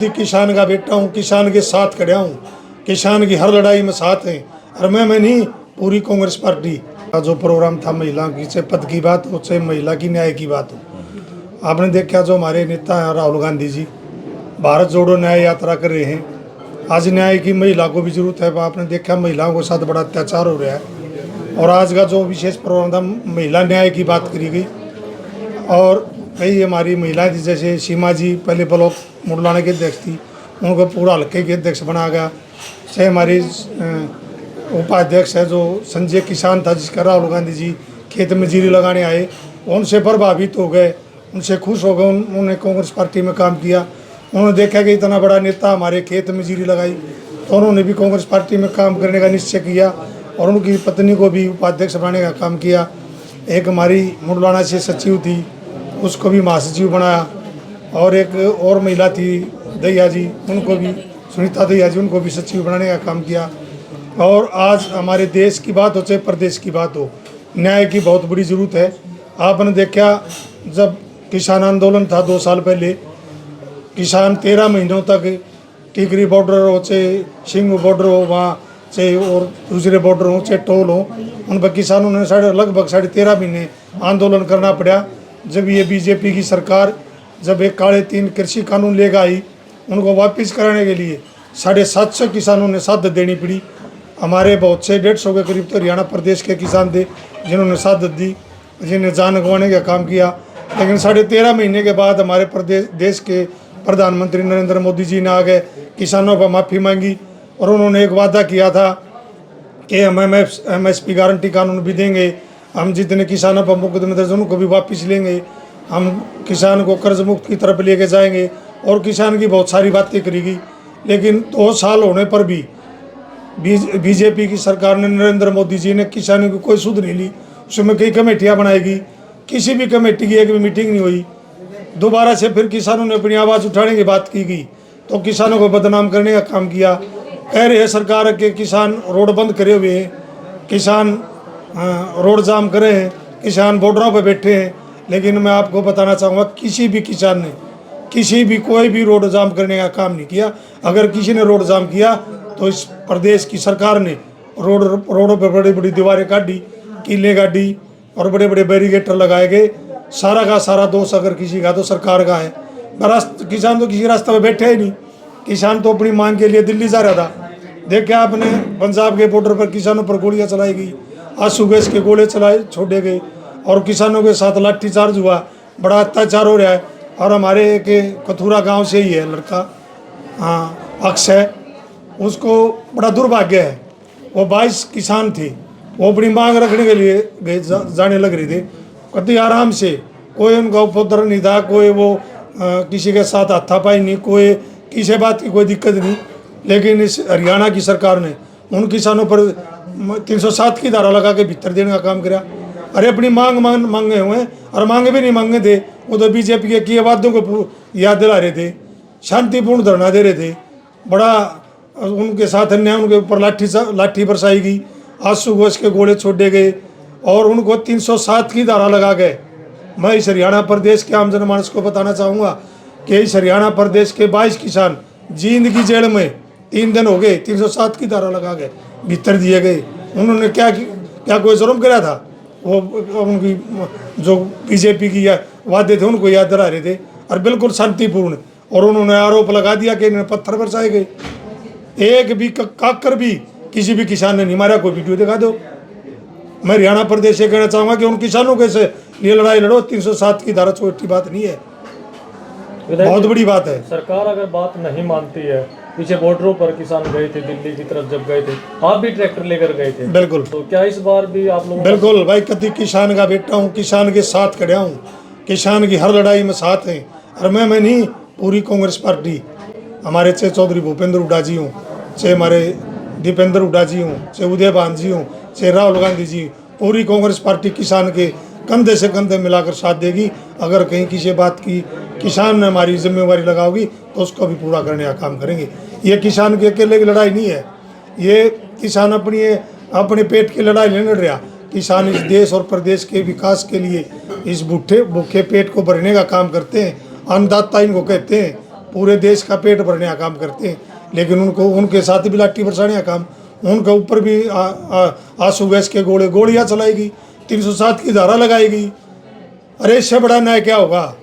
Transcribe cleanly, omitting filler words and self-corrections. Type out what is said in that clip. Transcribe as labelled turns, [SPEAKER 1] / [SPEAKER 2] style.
[SPEAKER 1] किसान का बेटा हूँ, किसान के साथ खड़ा हूँ, किसान की हर लड़ाई में साथ हैं। और मैं नहीं, पूरी कांग्रेस पार्टी का जो प्रोग्राम था, महिला की चाहे पद की बात हो चाहे महिला की न्याय की बात हो, आपने देखा जो हमारे नेता हैं राहुल गांधी जी भारत जोड़ो न्याय यात्रा कर रहे हैं। आज न्याय की महिला को भी जरूरत है। आपने देखा महिलाओं के साथ बड़ा अत्याचार हो रहा है और आज का जो विशेष प्रोग्राम था महिला न्याय की बात करी गई। और कई हमारी महिलाएं थी, जैसे सीमा जी पहले ब्लॉक मुडलाना के अध्यक्ष थी, उनको पूरा हल्के के अध्यक्ष बनाया गया। चाहे हमारी उपाध्यक्ष है जो संजय किसान था, जिसका राहुल गांधी जी खेत में जीरी लगाने आए, उनसे प्रभावित हो गए, उनसे खुश हो गए। उन्होंने कांग्रेस पार्टी में काम किया। उन्होंने देखा कि इतना बड़ा नेता हमारे खेत में जीरी लगाई, तो उन्होंने भी कांग्रेस पार्टी में काम करने का निश्चय किया और उनकी पत्नी को भी उपाध्यक्ष बनाने का काम किया। एक हमारी मुडलाना से सचिव थी, उसको भी महासचिव बनाया। और एक और महिला थी दैया जी, उनको भी सुनीता दैया जी, उनको भी सचिव बनाने का काम किया। और आज हमारे देश की बात हो चाहे प्रदेश की बात हो, न्याय की बहुत बड़ी ज़रूरत है। आपने देखा जब किसान आंदोलन था 2 साल पहले, किसान 13 महीनों तक टिकरी बॉर्डर हो चाहे सिंगू बॉर्डर हो, वहाँ चाहे और दूसरे बॉर्डर हो चाहे टोल हो, उन पर किसानों ने लगभग 13.5 महीने आंदोलन करना पड़ा। जब ये बीजेपी की सरकार जब एक काले 3 कृषि कानून लेकर आई, उनको वापस कराने के लिए 750 किसानों ने शहादत देनी पड़ी। हमारे बहुत से 150 के करीब तो हरियाणा प्रदेश के किसान थे जिन्होंने शहादत दी, जिन्हें जान गंवाने का काम किया। लेकिन 13.5 महीने के बाद हमारे देश के प्रधानमंत्री नरेंद्र मोदी जी ने आ गए, किसानों पर माफ़ी मांगी और उन्होंने एक वादा किया था कि हम MSP गारंटी कानून भी देंगे, हम जितने किसानों पर मुकदमे दर्ज उनको भी वापस लेंगे, हम किसान को कर्ज मुक्त की तरफ लेके जाएंगे। और किसान की बहुत सारी बातें करेगी। लेकिन 2 साल होने पर भी बीजेपी की सरकार ने, नरेंद्र मोदी जी ने किसानों की कोई सुध नहीं ली। उसमें कई कमेटियां बनाएगी, किसी भी कमेटी की एक भी मीटिंग नहीं हुई। दोबारा से फिर किसानों ने अपनी आवाज़ उठाने की बात की गई तो किसानों को बदनाम करने का काम किया। कह रहे हैं सरकार के किसान रोड बंद करे हुए हैं, किसान रोड जाम करे हैं, किसान बॉर्डरों पर बैठे हैं। लेकिन मैं आपको बताना चाहूँगा, किसी भी किसान ने कोई भी रोड जाम करने का काम नहीं किया। अगर किसी ने रोड जाम किया तो इस प्रदेश की सरकार ने रोडों पर बड़ी बड़ी दीवारें काटी, कीले काटी और बड़े बड़े बैरिकेटर लगाए गए। सारा का सारा दोष अगर किसी का तो सरकार का है। किसान तो किसी रास्ते में बैठे ही नहीं। किसान तो अपनी मांग के लिए दिल्ली जा रहा था। देखा आपने पंजाब के बॉर्डर पर किसानों पर गोलियां चलाई गई, आंसू गैस के गोले छोड़े गए और किसानों के साथ लाठीचार्ज हुआ। बड़ा अत्याचार हो रहा है। और हमारे एक कथूरा गांव से ही है लड़का, अक्षय, उसको बड़ा दुर्भाग्य है। वो 22 किसान थे, वो अपनी मांग रखने के लिए जाने लग रहे थे कति आराम से। कोई उनका उपद्रव नहीं था, कोई वो किसी के साथ हाथापाई नहीं, कोई किसी बात की कोई दिक्कत नहीं। लेकिन इस हरियाणा की सरकार ने उन किसानों पर 307 की धारा लगा के भीतर देने का काम किया। अरे अपनी मांगे हुए हैं और मांगे भी नहीं मांगे थे, वो तो बीजेपी के किए वादों को याद दिला रहे थे, शांतिपूर्ण धरना दे रहे थे। बड़ा उनके साथ अन्याय, उनके ऊपर लाठी बरसाई गई, आंसू गैस के गोले छोड़े गए और उनको 307 की धारा लगा गए। मैं इस हरियाणा प्रदेश के आम जनमानस को बताना चाहूँगा कि इस हरियाणा प्रदेश के 22 किसान जींद की जेल में 3 दिन हो गए, 307 की धारा लगा गए, भीतर दिए गए। उन्होंने क्या कोई जुर्म कराया था? वो उनकी जो बीजेपी की वादे थे उनको याद दिला रहे थे और बिल्कुल शांतिपूर्ण। और उन्होंने आरोप लगा दिया कि इन्हें पत्थर बरसाए गए। एक भी काकर भी किसी भी किसान ने नहीं मारा। कोई वीडियो दिखा दो। मैं हरियाणा प्रदेश से कहना चाहूँगा कि उन किसानों के से लिए लड़ाई लड़ो। 307 की धारा छोटी बात नहीं है, बहुत बड़ी बात है।
[SPEAKER 2] सरकार अगर बात नहीं मानती है, पीछे बॉर्डरों पर किसान गए थे, दिल्ली की तरफ जब गए थे, आप भी ट्रैक्टर लेकर गए थे।
[SPEAKER 1] बिल्कुल।
[SPEAKER 2] तो क्या इस बार भी आप लोग?
[SPEAKER 1] बिल्कुल भाई, कति किसान का बेटा हूँ, किसान के साथ खड़ा हूँ, किसान की हर लड़ाई में साथ हैं। और मैं नहीं, पूरी कांग्रेस पार्टी, हमारे चाहे चौधरी भूपेंद्र हुड्डा जी हों, चाहे हमारे दीपेंद्र हुड्डा जी हों, चाहे उदय भान जी हों, चाहे राहुल गांधी जी, पूरी कांग्रेस पार्टी किसान के कंधे से कंधे मिलाकर साथ देगी। अगर कहीं किसी बात की किसान ने हमारी जिम्मेवारी लगाओगी तो उसको भी पूरा करने का काम करेंगे। ये किसान के अकेले की लड़ाई नहीं है, ये किसान अपने पेट की लड़ाई नहीं लड़ रहा। किसान इस देश और प्रदेश के विकास के लिए इस भूखे पेट को भरने का काम करते हैं। अन्नदाता इनको कहते हैं। पूरे देश का पेट भरने का काम करते हैं, लेकिन उनको उनके साथ भी लाठी बरसाने का काम, उनके ऊपर भी आंसू गैस के गोलियां चलाएगी, 307 की धारा लगाएगी। अरे इससे बड़ा न्याय क्या होगा?